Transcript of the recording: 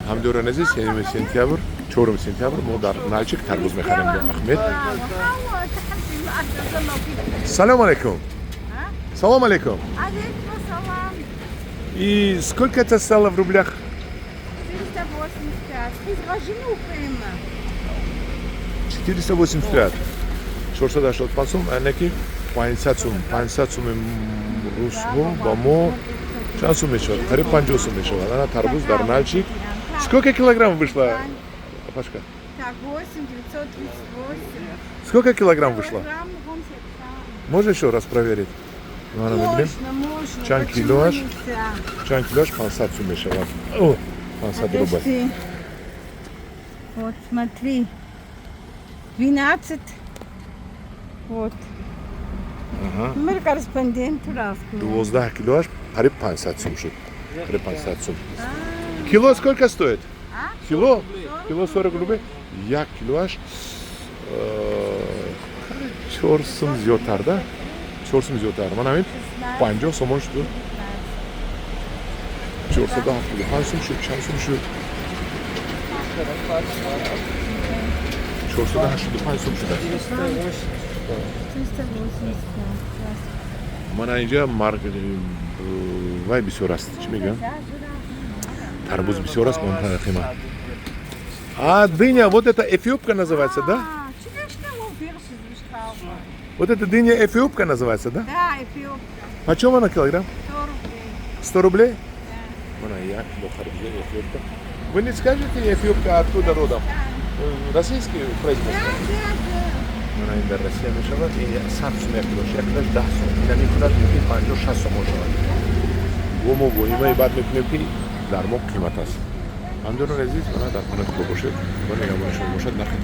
همدورانزی سنتیابر 4 سنتیابر ما در نالچیک تربوز می‌خریم با احمد. سلام علیکم. سلام علیکم. Алейкум ассалам. И сколько это стало в рублях? 485. Изложену прямо. 485. 475 сум, анеки 500 сум. 500 сум русского, бамо. Чанд сум мешавад? Қариб 50 сум мешавад. Ана тарбуз дар нальчик. Сколько килограмм вышло, Пашка? Так, 8, 938. Сколько килограмм вышло? Килограмм, вон все. Можно еще раз проверить? Можно. Чан Почему килош? нельзя? Чан килош 50 сум мешавад. О, 50 рублей. Подожди. Вот, смотри. 12. Вот. Ага. Мы корреспондент раскрыли. 12 килош, қариб 50 сум шуд. Қариб 50 сум. Кило сколько стоит? Кило? Кило 40 рублей. 1 килош 4 сум зиёдтар, да? 4 сум зиёдтар. Ман ҳамин 50 сомон шуд. 475 сум шуд. Чанд сум шуд? 485 сум шуд. 380. Мана инҷа марк вай бисёр аст. Чӣ мегӯям? Тарбуз бисёр аст, мон қимат. А дыня, вот это эфиопка называется, да? Тебе что убежишь из Вишкалва? Вот эта дыня эфиопка называется, да? Да, эфиопка. Почем она килограмм? 100 рублей. 100 рублей? Да. Мана я кило харбуза эфиопка. Вы не скажете, эфиопка откуда родом? Российский производство? Да. Мана ин дар Россия мешавад, ин 100 сум як килош, як килош 10 сум. Ина мекунад ки 50-60 сум мешавад. Бо мо бо имаи баъд мекунем ки дар мо қимат аст. Ҳамдурон азиз, мана дар хона ки бошед, ва нигамонашон бошад, нархи